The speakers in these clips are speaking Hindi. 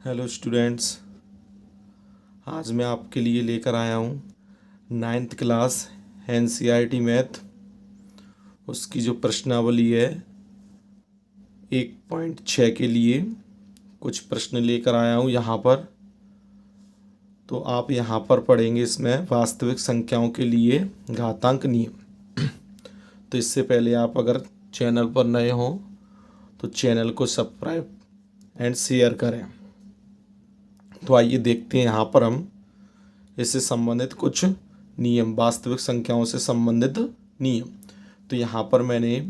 हेलो स्टूडेंट्स, आज मैं आपके लिए लेकर आया हूँ 9th क्लास NCERT मैथ। उसकी जो प्रश्नावली है 1.6 के लिए कुछ प्रश्न लेकर आया हूँ यहाँ पर। तो आप यहाँ पर पढ़ेंगे इसमें वास्तविक संख्याओं के लिए घातांक नियम। तो इससे पहले आप अगर चैनल पर नए हों तो चैनल को सब्सक्राइब एंड शेयर करें। तो आइए देखते हैं यहाँ पर हम इससे संबंधित कुछ नियम, वास्तविक संख्याओं से संबंधित नियम। तो यहाँ पर मैंने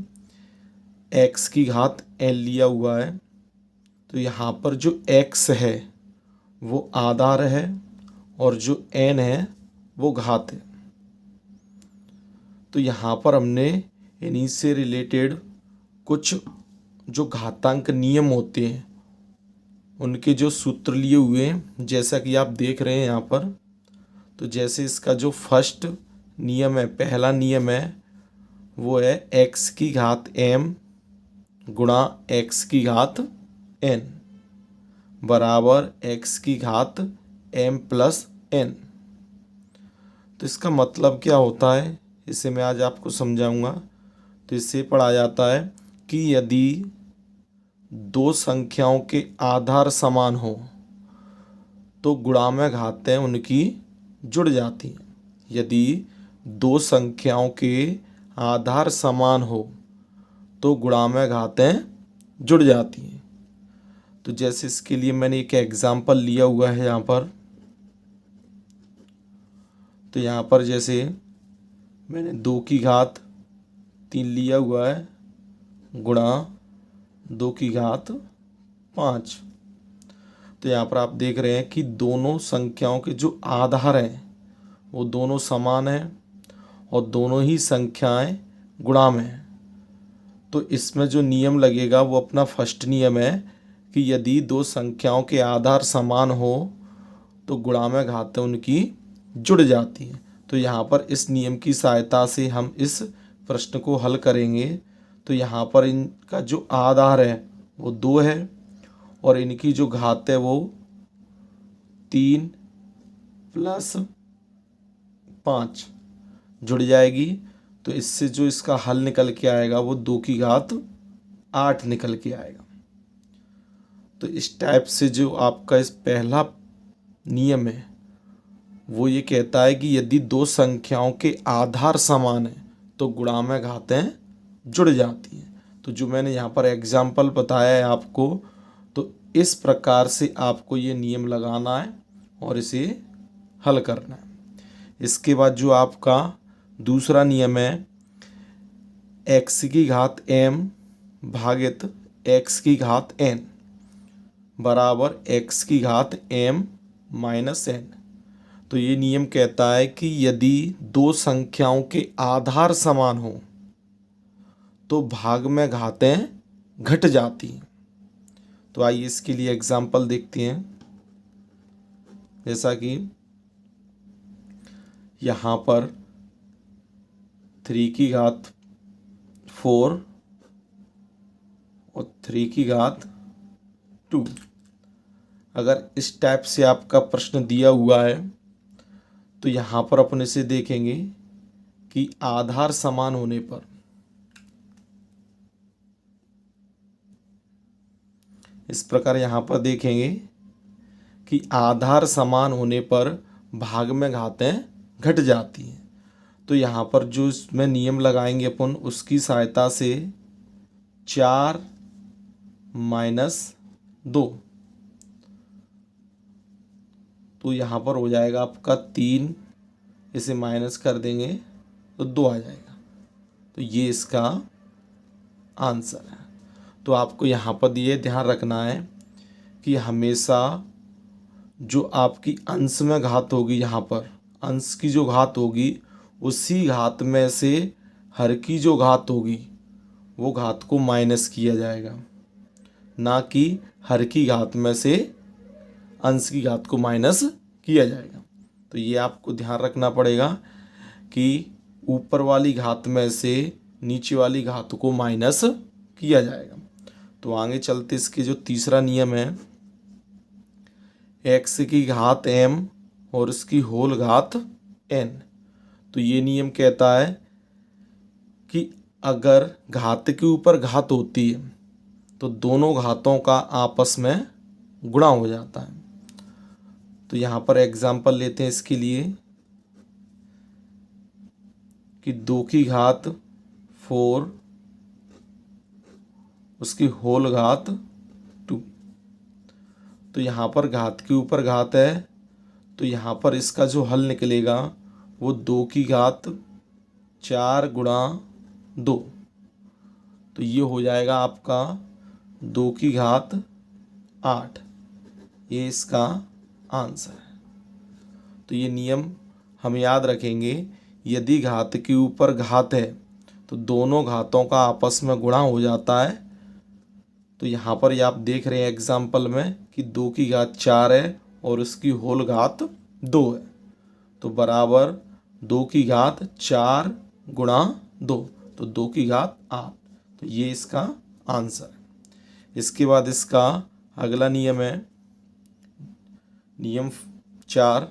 x की घात n लिया हुआ है। तो यहाँ पर जो x है वो आधार है और जो n है वो घात है। तो यहाँ पर हमने इन्हीं से रिलेटेड कुछ जो घातांक नियम होते हैं उनके जो सूत्र लिए हुए हैं, जैसा कि आप देख रहे हैं यहाँ पर। तो जैसे इसका जो फर्स्ट नियम है, पहला नियम है, वो है x की घात m गुणा x की घात n बराबर x की घात m प्लस n। तो इसका मतलब क्या होता है, इसे मैं आज आपको समझाऊंगा। तो इससे पढ़ा जाता है कि यदि दो संख्याओं के आधार समान हो तो गुणा में घातें उनकी जुड़ जाती हैं। यदि दो संख्याओं के आधार समान हो तो गुणा में घातें जुड़ जाती हैं। तो जैसे इसके लिए मैंने एक एग्जाम्पल लिया हुआ है यहाँ पर। तो यहाँ पर जैसे मैंने 2 की घात 3 लिया हुआ है गुणा 2 की घात 5। तो यहाँ पर आप देख रहे हैं कि दोनों संख्याओं के जो आधार हैं वो दोनों समान हैं और दोनों ही संख्याएं गुणा में हैं। तो इसमें जो नियम लगेगा वो अपना फर्स्ट नियम है कि यदि दो संख्याओं के आधार समान हो तो गुणा में घातें उनकी जुड़ जाती हैं। तो यहाँ पर इस नियम की सहायता से हम इस प्रश्न को हल करेंगे। तो यहाँ पर इनका जो आधार है वो 2 है और इनकी जो घात है वो 3 प्लस 5 जुड़ जाएगी। तो इससे जो इसका हल निकल के आएगा वो 2 की घात 8 निकल के आएगा। तो इस टाइप से जो आपका इस पहला नियम है वो ये कहता है कि यदि दो संख्याओं के आधार समान है तो गुणा में घातें जुड़ जाती हैं। तो जो मैंने यहाँ पर एग्जाम्पल बताया है आपको, तो इस प्रकार से आपको ये नियम लगाना है और इसे हल करना है। इसके बाद जो आपका दूसरा नियम है x की घात m भागित x की घात n बराबर x की घात m माइनस n। तो ये नियम कहता है कि यदि दो संख्याओं के आधार समान हो तो भाग में घातें घट जाती हैं। तो आइए इसके लिए एग्जाम्पल देखते हैं। जैसा कि यहाँ पर 3 की घात 4 और 3 की घात 2। अगर इस टाइप से आपका प्रश्न दिया हुआ है तो यहाँ पर अपन इसे देखेंगे कि आधार समान होने पर इस प्रकार यहाँ पर देखेंगे कि आधार समान होने पर भाग में घातें घट जाती हैं। तो यहाँ पर जो इसमें नियम लगाएंगे अपन उसकी सहायता से 4 माइनस 2, तो यहाँ पर हो जाएगा आपका 3, इसे माइनस कर देंगे तो 2 आ जाएगा। तो ये इसका आंसर है। तो आपको यहाँ पर ये ध्यान रखना है कि हमेशा जो आपकी अंश में घात होगी, यहाँ पर अंश की जो घात होगी उसी घात में से हर की जो घात होगी वो घात को माइनस किया जाएगा, ना कि हर की घात में से अंश की घात को माइनस किया जाएगा। तो ये आपको ध्यान रखना पड़ेगा कि ऊपर वाली घात में से नीचे वाली घात को माइनस किया जाएगा। तो आगे चलते इसके जो तीसरा नियम है एक्स की घात m और इसकी होल घात n। तो ये नियम कहता है कि अगर घात के ऊपर घात होती है तो दोनों घातों का आपस में गुणा हो जाता है। तो यहाँ पर एग्जाम्पल लेते हैं इसके लिए कि 2 की घात 4 उसकी होल घात 2। तो यहाँ पर घात के ऊपर घात है तो यहाँ पर इसका जो हल निकलेगा वो 2 की घात 4 गुणा 2। तो ये हो जाएगा आपका 2 की घात 8। ये इसका आंसर है। तो ये नियम हम याद रखेंगे, यदि घात के ऊपर घात है तो दोनों घातों का आपस में गुणा हो जाता है। तो यहाँ पर ये आप देख रहे हैं एग्जाम्पल में कि 2 की घात 4 है और उसकी होल घात 2 है, तो बराबर 2 की घात 4 गुणा 2, तो 2 की घात 8। तो ये इसका आंसर है। इसके बाद इसका अगला नियम है नियम 4,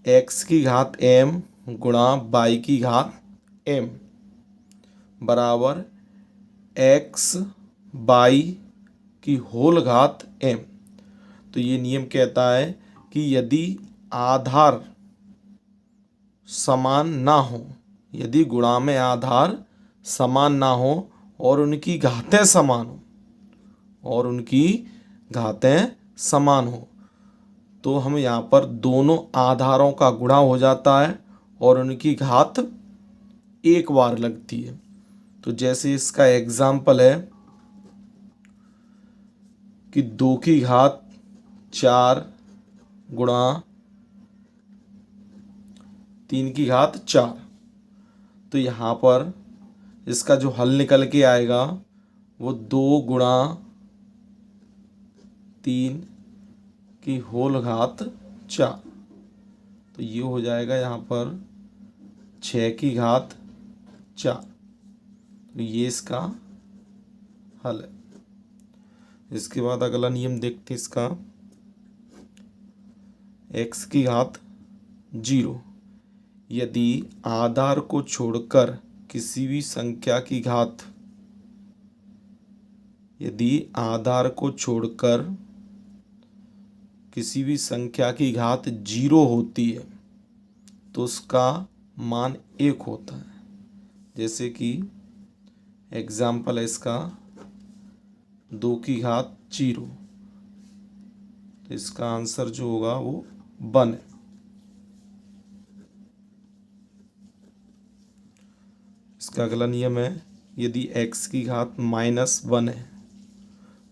x की घात m गुणा y की घात m बराबर x y की होल घात m। तो ये नियम कहता है कि यदि आधार समान ना हो, यदि गुणा में आधार समान ना हो और उनकी घातें समान हो तो हम यहाँ पर दोनों आधारों का गुणा हो जाता है और उनकी घात एक बार लगती है। तो जैसे इसका एग्जाम्पल है कि 2 की घात 4 गुणा 3 की घात 4। तो यहाँ पर इसका जो हल निकल के आएगा वो 2 गुणा 3 की होल घात 4। तो ये हो जाएगा यहाँ पर 6 की घात 4। तो ये इसका हल है। इसके बाद अगला नियम देखते इसका, x की घात 0 यदि आधार को छोड़कर किसी भी संख्या की घात, यदि आधार को छोड़कर किसी भी संख्या की घात 0 होती है तो उसका मान 1 होता है। जैसे कि एग्जाम्पल है इसका 2 की घात 0, तो इसका आंसर जो होगा वो 1 है। इसका अगला नियम है यदि x की घात -1 है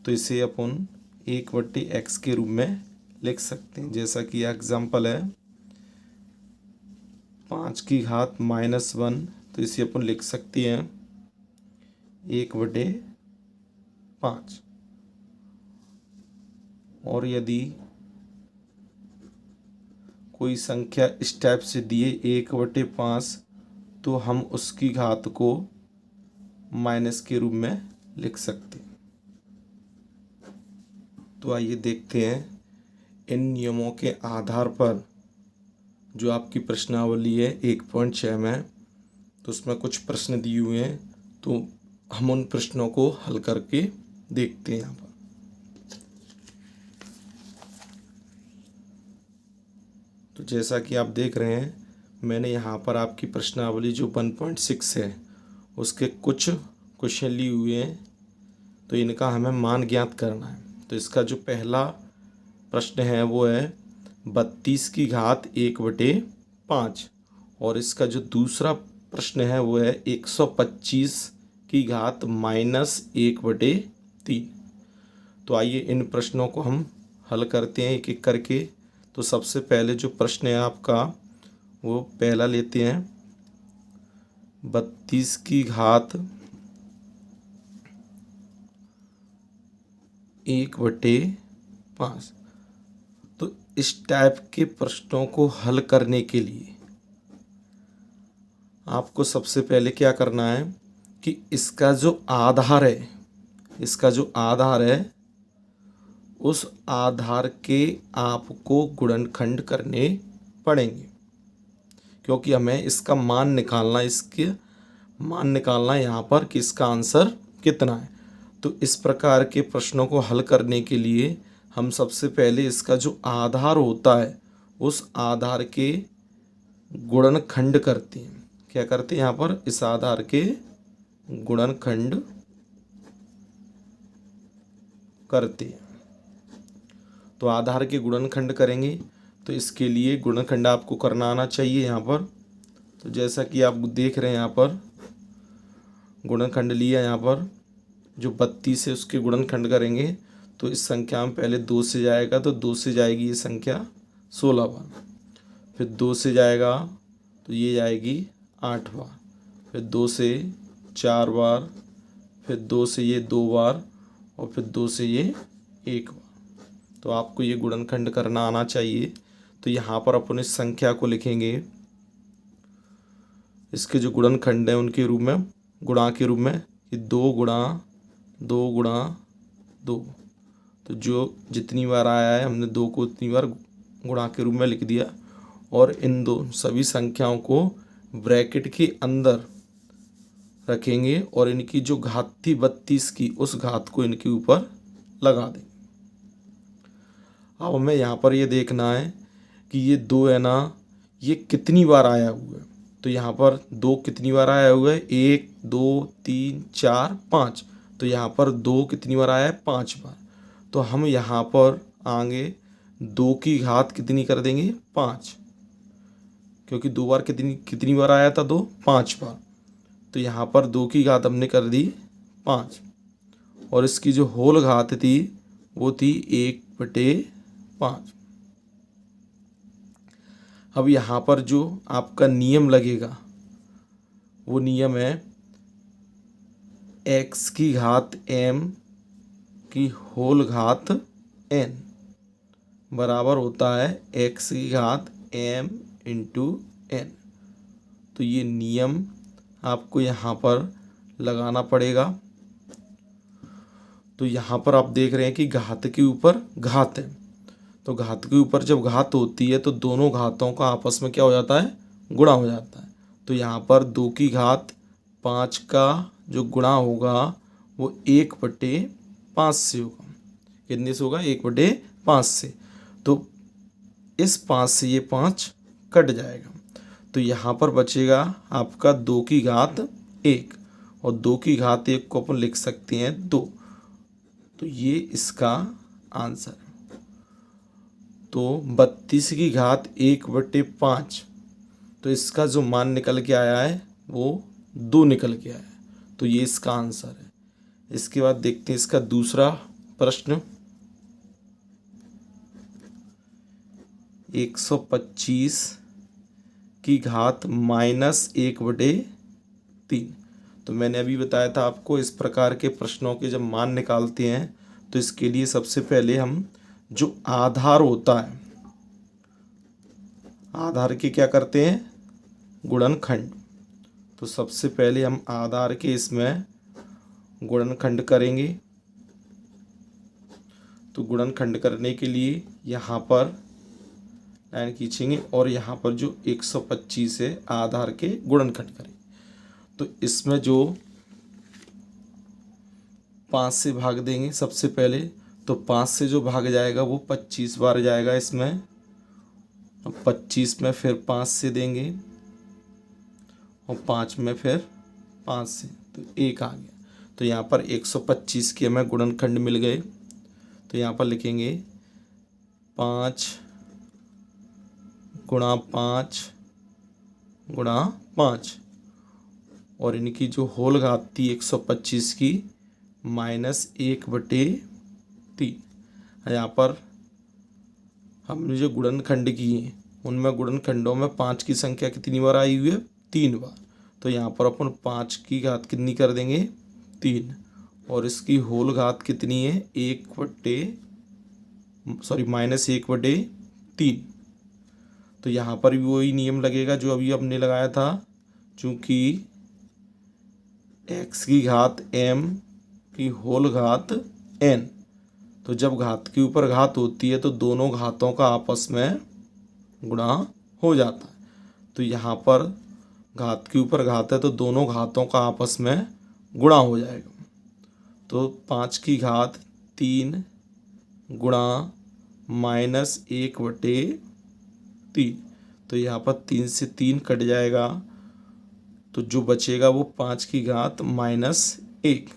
तो इसे अपन 1/x के रूप में लिख सकते हैं। जैसा कि एग्जाम्पल है 5 की घात -1, तो इसे अपन लिख सकते हैं 1/5। और यदि कोई संख्या इस टाइप से दिए 1/5 तो हम उसकी घात को माइनस के रूप में लिख सकते हैं। तो आइए देखते हैं इन नियमों के आधार पर जो आपकी प्रश्नावली है 1.6 में, तो उसमें कुछ प्रश्न दिए हुए हैं, तो हम उन प्रश्नों को हल करके देखते हैं। यहाँ पर तो जैसा कि आप देख रहे हैं मैंने यहाँ पर आपकी प्रश्नावली जो 1.6 है उसके कुछ क्वेश्चन लिए हुए हैं, तो इनका हमें मान ज्ञात करना है। तो इसका जो पहला प्रश्न है वो है 32 की घात 1/5 और इसका जो दूसरा प्रश्न है वो है 125 की घात -1/3। तो आइए इन प्रश्नों को हम हल करते हैं एक एक करके। तो सबसे पहले जो प्रश्न है आपका वो पहला लेते हैं 32 की घात 1/5। तो इस टाइप के प्रश्नों को हल करने के लिए आपको सबसे पहले क्या करना है कि इसका जो आधार है उस आधार के आपको गुणनखंड करने पड़ेंगे, क्योंकि हमें इसका मान निकालना, इसके मान निकालना है यहाँ पर कि इसका आंसर कितना है। तो इस प्रकार के प्रश्नों को हल करने के लिए हम सबसे पहले इसका जो आधार होता है उस आधार के गुणनखंड करते हैं। क्या करते हैं यहाँ पर? इस आधार के गुणनखंड करते हैं। तो आधार के गुणनखंड करेंगे तो इसके लिए गुणनखंड आपको करना आना चाहिए यहाँ पर। तो जैसा कि आप देख रहे हैं यहाँ पर गुणनखंड लिया, यहाँ पर जो 32 है उसके गुणनखंड करेंगे तो इस संख्या में पहले 2 से जाएगा तो 2 से जाएगी ये संख्या 16 बार, फिर 2 से जाएगा तो ये जाएगी 8 बार, फिर 2 से 4 बार, फिर 2 से ये 2 बार और फिर 2 से ये 1 बार। तो आपको ये गुणनखंड करना आना चाहिए। तो यहाँ पर अपन इस संख्या को लिखेंगे, इसके जो गुणनखंड है उनके रूप में, गुणा के रूप में, कि 2 गुणा 2 गुणा 2। तो जो जितनी बार आया है हमने 2 को उतनी बार गुणा के रूप में लिख दिया और इन दो सभी संख्याओं को ब्रैकेट के अंदर रखेंगे और इनकी जो घात थी 32 की उस घात को इनके ऊपर लगा देंगे। अब हमें यहाँ पर ये देखना है कि ये 2 है ना, ये कितनी बार आया हुआ है। तो यहाँ पर 2 कितनी बार आया हुआ है? 1 2 3 4 5। तो यहाँ पर 2 कितनी बार आया है? 5 बार। तो हम यहाँ पर आगे 2 की घात कितनी कर देंगे? 5, क्योंकि 2 बार कितनी बार आया था? 2 5 बार। तो यहाँ पर 2 की घात हमने कर दी 5 और इसकी जो होल घात थी वो थी 1/5। अब यहाँ पर जो आपका नियम लगेगा वो नियम है x की घात m की होल घात n बराबर होता है x की घात m इंटू n। तो ये नियम आपको यहाँ पर लगाना पड़ेगा। तो यहाँ पर आप देख रहे हैं कि घात के ऊपर घात है, तो घात के ऊपर जब घात होती है तो दोनों घातों का आपस में क्या हो जाता है? गुणा हो जाता है। तो यहाँ पर 2 की घात 5 का जो गुणा होगा वो 1/5 से होगा। कितने से होगा? 1/5 से। तो इस 5 से ये 5 कट जाएगा तो यहाँ पर बचेगा आपका 2 की घात 1 और 2 की घात 1 को अपन लिख सकते हैं 2। तो ये इसका आंसर है। तो 32 की घात 1/5, तो इसका जो मान निकल के आया है वो 2 निकल के आया है। तो ये इसका आंसर है। इसके बाद देखते हैं इसका दूसरा प्रश्न। 125 की घात -1/3। तो मैंने अभी बताया था आपको इस प्रकार के प्रश्नों के जब मान निकालते हैं तो इसके लिए सबसे पहले हम जो आधार होता है, आधार के क्या करते हैं? गुणनखंड। तो सबसे पहले हम आधार के इसमें गुणनखंड करेंगे। तो गुणनखंड करने के लिए यहाँ पर लाइन खींचेंगे और यहाँ पर जो 125 है आधार के गुणनखंड करेंगे। तो इसमें जो 5 से भाग देंगे सबसे पहले, तो 5 से जो भाग जाएगा वो 25 बार जाएगा इसमें। अब 25 में फिर 5 से देंगे और 5 में फिर 5 से, तो 1 आ गया। तो यहाँ पर 125 के हमें गुणनखंड मिल गए। तो यहाँ पर लिखेंगे 5 गुणा 5 गुणा 5 और इनकी जो होल घात थी 125 की -1/3। यहाँ पर हमने जो गुणनखंड किए उनमें गुणनखंडों में 5 की संख्या कितनी बार आई हुई है? 3 बार। तो यहाँ पर अपन 5 की घात कितनी कर देंगे? 3 और इसकी होल घात कितनी है? -1/3। तो यहाँ पर भी वही नियम लगेगा जो अभी हमने लगाया था, चूँकि x की घात m की होल घात n, तो जब घात के ऊपर घात होती है तो दोनों घातों का आपस में गुणा हो जाता है। तो यहाँ पर घात के ऊपर घात है तो दोनों घातों का आपस में गुणा हो जाएगा। तो 5 की घात 3 गुणा -1/3। तो यहाँ पर 3 से 3 कट जाएगा, तो जो बचेगा वो 5 की घात -1।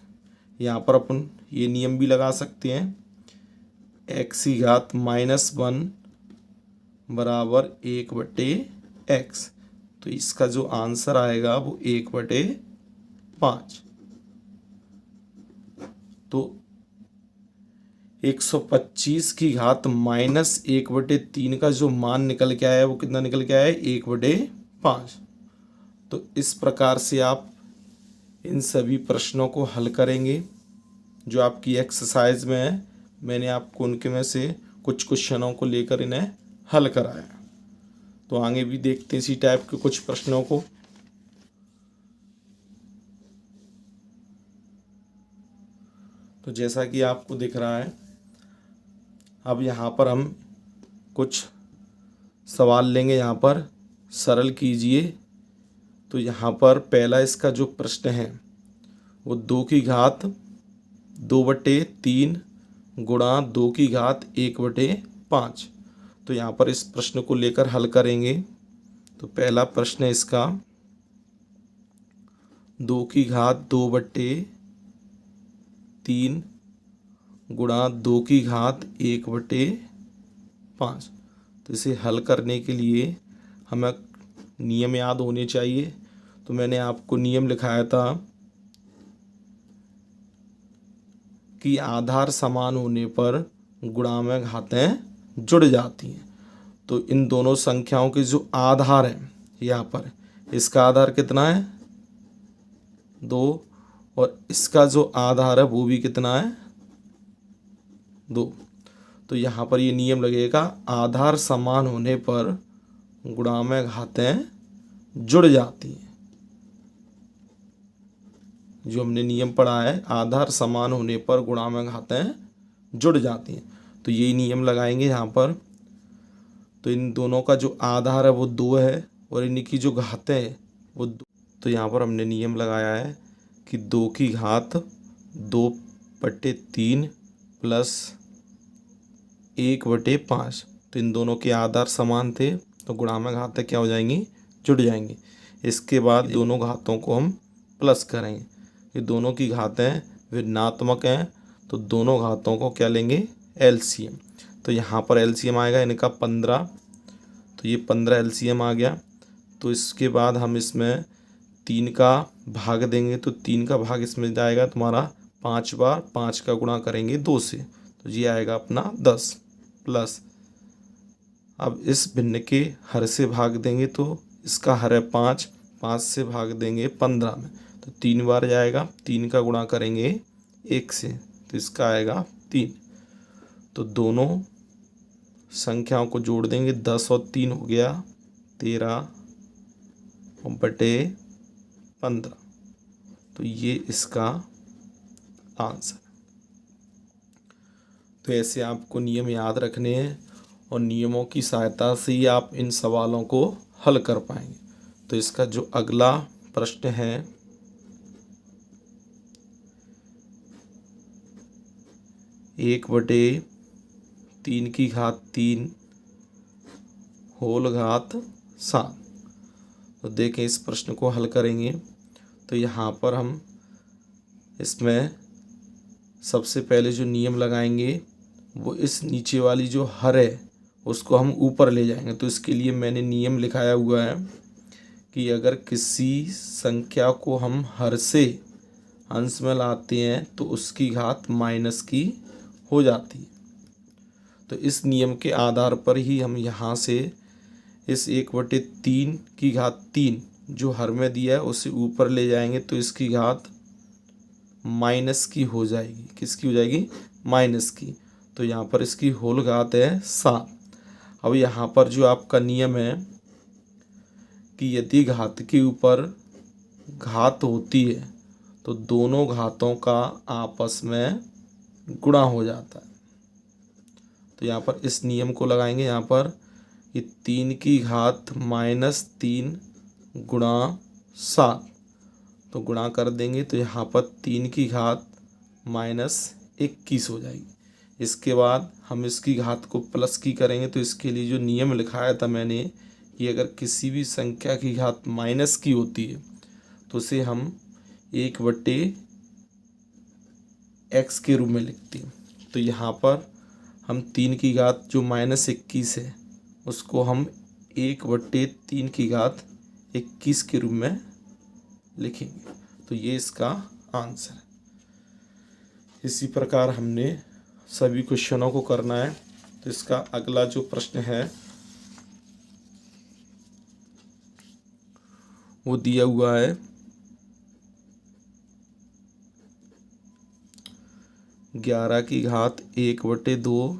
यहाँ पर अपन ये नियम भी लगा सकते हैं, x की घात -1 बराबर 1/x। तो इसका जो आंसर आएगा वो 1/5। तो 125 की घात -1/3 का जो मान निकल के आया है वो कितना निकल के आया है, 1/5। तो इस प्रकार से आप इन सभी प्रश्नों को हल करेंगे जो आपकी एक्सरसाइज में है। मैंने आपको उनके में से कुछ क्वेश्चनों को लेकर इन्हें हल कराया। तो आगे भी देखते हैं इसी टाइप के कुछ प्रश्नों को। तो जैसा कि आपको दिख रहा है, अब यहाँ पर हम कुछ सवाल लेंगे, यहाँ पर सरल कीजिए। तो यहाँ पर पहला इसका जो प्रश्न है वो 2 की घात 2/3 गुणा 2 की घात 1/5। तो यहाँ पर इस प्रश्न को लेकर हल करेंगे। तो पहला प्रश्न है इसका 2 की घात 2/3 गुणा 2 की घात 1/5। तो इसे हल करने के लिए हमें नियम याद होने चाहिए। तो मैंने आपको नियम लिखाया था कि आधार समान होने पर गुणा में घातें जुड़ जाती हैं। तो इन दोनों संख्याओं के जो आधार हैं, यहाँ पर इसका आधार कितना है 2 और इसका जो आधार है वो भी कितना है 2। तो यहाँ पर ये नियम लगेगा, आधार समान होने पर गुणा में घातें जुड़ जाती हैं। जो हमने नियम पढ़ा है, आधार समान होने पर गुणा में घातें जुड़ जाती हैं। तो यही नियम लगाएंगे यहाँ पर। तो इन दोनों का जो आधार है वो 2 है और इनकी जो घातें हैं वो 2। तो यहाँ पर हमने नियम लगाया है कि 2 की घात 2/3 प्लस 1/5। तो इन दोनों के आधार समान थे तो गुणा में घातें क्या हो जाएंगी, जुड़ जाएंगी। इसके बाद दोनों घातों को हम प्लस करेंगे। ये दोनों की घातें ऋणात्मक हैं तो दोनों घातों को क्या लेंगे, एलसीएम। तो यहाँ पर एलसीएम आएगा इनका 15। तो ये 15 एलसीएम आ गया। तो इसके बाद हम इसमें 3 का भाग देंगे। तो 3 का भाग इसमें जाएगा तुम्हारा 5 बार, 5 का गुणा करेंगे 2 से, तो ये आएगा अपना 10 प्लस। अब इस भिन्न के हर से भाग देंगे तो इसका हर है 5, 5 से भाग देंगे 15 में, तो 3 बार जाएगा। 3 का गुणा करेंगे 1 से, तो इसका आएगा 3। तो दोनों संख्याओं को जोड़ देंगे, 10 और 3 हो गया 13/15। तो ये इसका आंसर। तो ऐसे आपको नियम याद रखने हैं और नियमों की सहायता से ही आप इन सवालों को हल कर पाएंगे। तो इसका जो अगला प्रश्न है 1/3 की घात 3 होल घात 7। तो देखें इस प्रश्न को हल करेंगे। तो यहाँ पर हम इसमें सबसे पहले जो नियम लगाएंगे वो इस नीचे वाली जो हर है उसको हम ऊपर ले जाएंगे। तो इसके लिए मैंने नियम लिखाया हुआ है कि अगर किसी संख्या को हम हर से अंश में लाते हैं तो उसकी घात माइनस की हो जाती है। तो इस नियम के आधार पर ही हम यहाँ से इस 1/3 की घात 3 जो हर में दिया है उसे ऊपर ले जाएंगे तो इसकी घात माइनस की हो जाएगी। किसकी हो जाएगी, माइनस की। तो यहाँ पर इसकी होल घात है 7। अब यहाँ पर जो आपका नियम है कि यदि घात के ऊपर घात होती है तो दोनों घातों का आपस में गुणा हो जाता है। तो यहाँ पर इस नियम को लगाएंगे। यहाँ पर ये 3 की घात -3 गुणा 7, तो गुणा कर देंगे तो यहाँ पर 3 की घात -21 हो जाएगी। इसके बाद हम इसकी घात को प्लस की करेंगे, तो इसके लिए जो नियम लिखाया था मैंने कि अगर किसी भी संख्या की घात माइनस की होती है तो उसे हम 1/x के रूप में लिखते हैं। तो यहाँ पर हम 3 की घात जो -21 है उसको हम 1/3 की घात 21 के रूप में लिखेंगे। तो ये इसका आंसर है। इसी प्रकार हमने सभी क्वेश्चनों को करना है। तो इसका अगला जो प्रश्न है वो दिया हुआ है 11 की घात 1/2,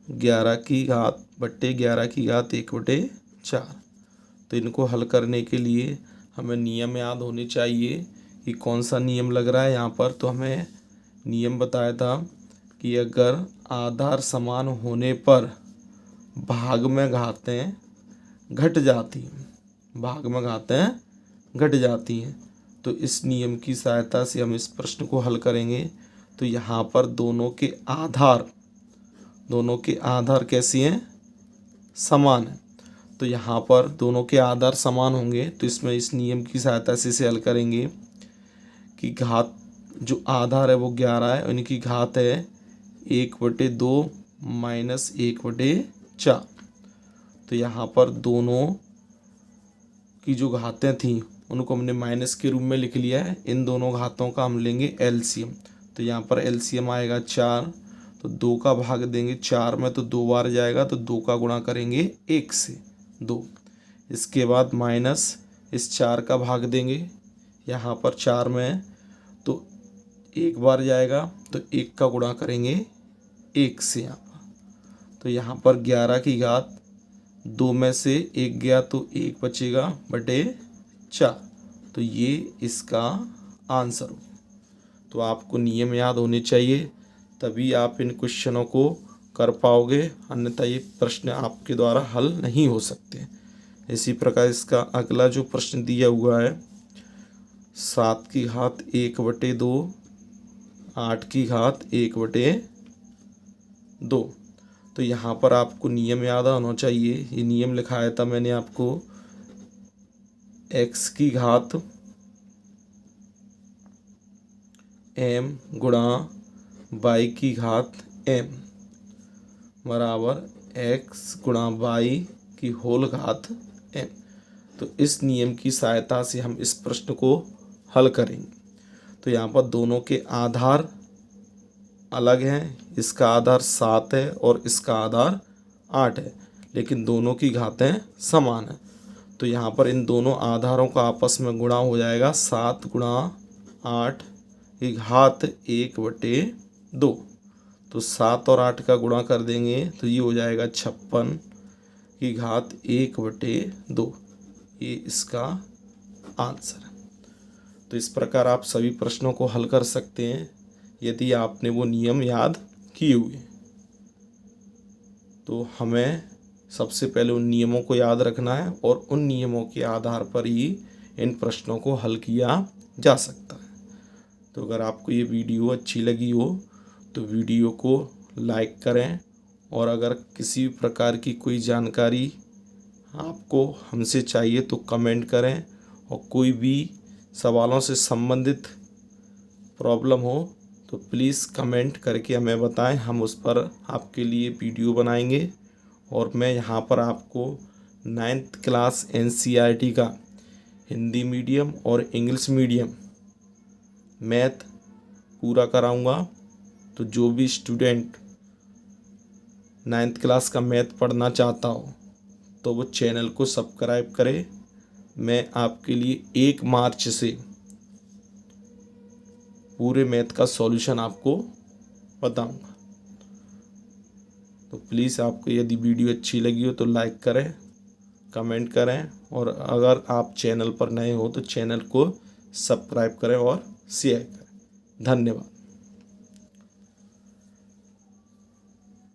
11 की घात बट्टे 11 की घात 1/4। तो इनको हल करने के लिए हमें नियम याद होने चाहिए कि कौन सा नियम लग रहा है यहाँ पर। तो हमें नियम बताया था कि अगर आधार समान होने पर भाग में घातें घट जाती हैं, भाग में घातें घट जाती हैं, तो इस नियम की सहायता से हम इस प्रश्न को हल करेंगे। तो यहाँ पर दोनों के आधार कैसे हैं? समान है। तो यहाँ पर दोनों के आधार समान होंगे तो इसमें इस नियम की सहायता से इसे हल करेंगे कि घात जो आधार है वो 11 है, उनकी घात है 1/2 - 1/4। तो यहाँ पर दोनों की जो घातें थीं उनको हमने माइनस के रूप में लिख लिया है। इन दोनों घातों का हम लेंगे एलसीएम। तो यहाँ पर एलसीएम आएगा 4, तो 2 का भाग देंगे 4 में तो 2 बार जाएगा, तो 2 का गुणा करेंगे 1 से 2। इसके बाद माइनस इस 4 का भाग देंगे यहाँ पर 4 में तो 1 बार जाएगा, तो 1 का गुणा करेंगे 1 से यहाँ पर। तो यहाँ पर 11 की घात 2 में से 1 गया तो 1 बचेगा बटे 4। तो ये इसका आंसर हो। तो आपको नियम याद होने चाहिए, तभी आप इन क्वेश्चनों को कर पाओगे, अन्यथा ये प्रश्न आपके द्वारा हल नहीं हो सकते। इसी प्रकार इसका अगला जो प्रश्न दिया हुआ है 7 की घात 1/2, 8 की घात 1/2। तो यहाँ पर आपको नियम याद होना चाहिए। ये नियम लिखाया था मैंने आपको, x की घात m गुणा y की घात m बराबर x गुणा y की होल घात m। तो इस नियम की सहायता से हम इस प्रश्न को हल करेंगे। तो यहाँ पर दोनों के आधार अलग हैं, इसका आधार 7 है और इसका आधार 8 है, लेकिन दोनों की घातें समान हैं। तो यहाँ पर इन दोनों आधारों का आपस में गुणा हो जाएगा, 7 गुणा 8 की घात 1/2। तो 7 और 8 का गुणा कर देंगे तो ये हो जाएगा 56 की घात 1/2। ये इसका आंसर है। तो इस प्रकार आप सभी प्रश्नों को हल कर सकते हैं यदि आपने वो नियम याद किए हुए। तो हमें सबसे पहले उन नियमों को याद रखना है और उन नियमों के आधार पर ही इन प्रश्नों को हल किया जा सकता है। तो अगर आपको ये वीडियो अच्छी लगी हो तो वीडियो को लाइक करें, और अगर किसी प्रकार की कोई जानकारी आपको हमसे चाहिए तो कमेंट करें, और कोई भी सवालों से संबंधित प्रॉब्लम हो तो प्लीज़ कमेंट करके हमें बताएं, हम उस पर आपके लिए वीडियो बनाएंगे। और मैं यहाँ पर आपको 9th क्लास NCERT का हिंदी मीडियम और इंग्लिश मीडियम मैथ पूरा कराऊंगा। तो जो भी स्टूडेंट 9th क्लास का मैथ पढ़ना चाहता हो तो वो चैनल को सब्सक्राइब करे। मैं आपके लिए 1 मार्च से पूरे मैथ का सॉल्यूशन आपको बताऊंगा। तो प्लीज़ आपको यदि वीडियो अच्छी लगी हो तो लाइक करें, कमेंट करें, और अगर आप चैनल पर नए हो तो चैनल को सब्सक्राइब करें और शेयर करें। धन्यवाद।